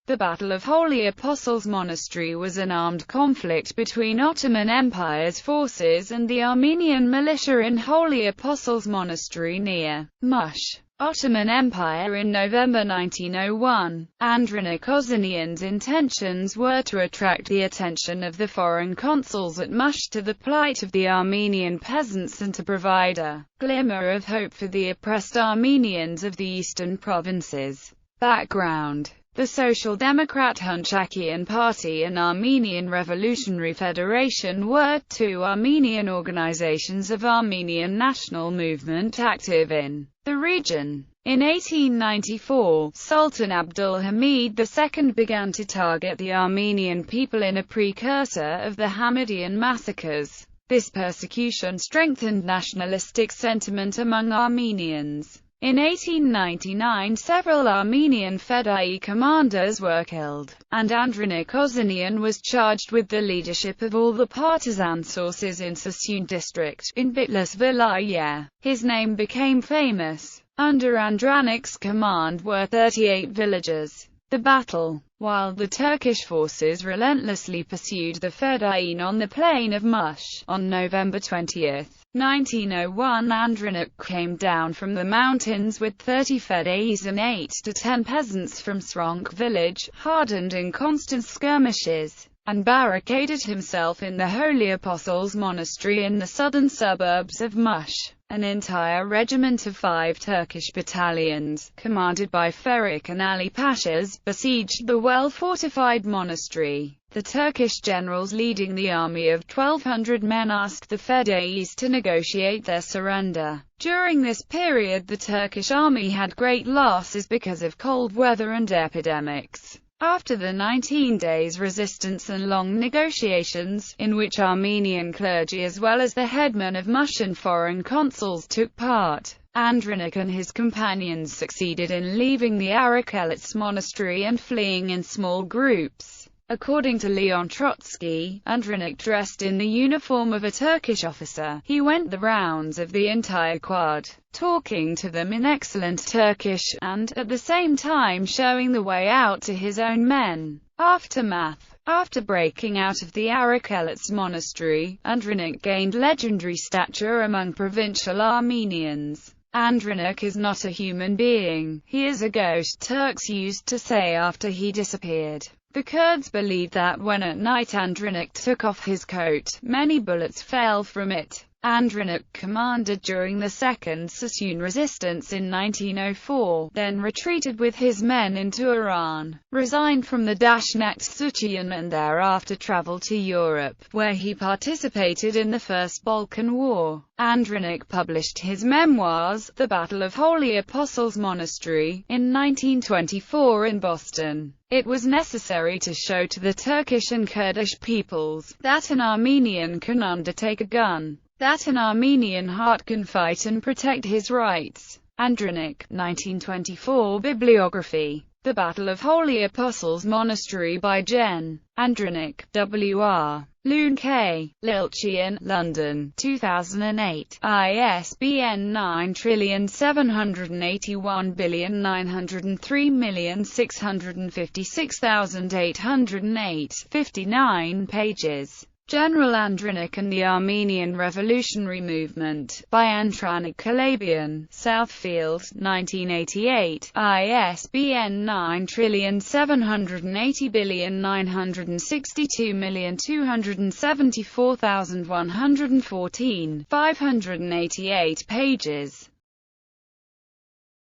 The Battle of Holy Apostles Monastery was an armed conflict between Ottoman Empire's forces and the Armenian militia in Holy Apostles Monastery near Mush, Ottoman Empire in November 1901. Andronik Ozanian's intentions were to attract the attention of the foreign consuls at Mush to the plight of the Armenian peasants and to provide a glimmer of hope for the oppressed Armenians of the eastern provinces. Background: the Social Democrat Hunchakian Party and Armenian Revolutionary Federation were two Armenian organizations of Armenian national movement active in the region. In 1894, Sultan Abdul Hamid II began to target the Armenian people in a precursor of the Hamidian massacres. This persecution strengthened nationalistic sentiment among Armenians. In 1899 several Armenian Fedai commanders were killed, and Andronik Ozanian was charged with the leadership of all the partisan sources in Sassoon district, in Bitlis Vilayet. His name became famous. Under Andronik's command were 38 villages. The battle. While the Turkish forces relentlessly pursued the Fedayeen on the plain of Mush, on November 20, 1901, Andronik came down from the mountains with 30 Fedayeen and 8 to 10 peasants from Sronk village, hardened in constant skirmishes, and barricaded himself in the Holy Apostles Monastery in the southern suburbs of Mush. An entire regiment of 5 Turkish battalions, commanded by Ferik and Ali Pashas, besieged the well-fortified monastery. The Turkish generals leading the army of 1,200 men asked the Fedayeen to negotiate their surrender. During this period the Turkish army had great losses because of cold weather and epidemics. After the 19 days resistance and long negotiations, in which Armenian clergy as well as the headmen of Mush and foreign consuls took part, Andronik and his companions succeeded in leaving the Arakelets monastery and fleeing in small groups. According to Leon Trotsky, Andronik dressed in the uniform of a Turkish officer. He went the rounds of the entire quad, talking to them in excellent Turkish, and, at the same time showing the way out to his own men. Aftermath. After breaking out of the Arakelets monastery, Andronik gained legendary stature among provincial Armenians. Andronik is not a human being, he is a ghost, Turks used to say after he disappeared. The Kurds believe that when at night Andronik took off his coat, many bullets fell from it. Andronik commanded during the Second Sassoon Resistance in 1904, then retreated with his men into Iran, resigned from the Dashnakht-Suchian and thereafter traveled to Europe, where he participated in the First Balkan War. Andronik published his memoirs, The Battle of Holy Apostles Monastery, in 1924 in Boston. It was necessary to show to the Turkish and Kurdish peoples that an Armenian can undertake a gun, that an Armenian heart can fight and protect his rights. Andronik, 1924 Bibliography. The Battle of Holy Apostles Monastery by Gen. Andronik, W.R. Loon K. Lilchian, London, 2008. ISBN 9781903656808, 59 pages. General Andronik and the Armenian Revolutionary Movement, by Antranik Kalabian, Southfield, 1988, ISBN 9780962274114, 588 pages.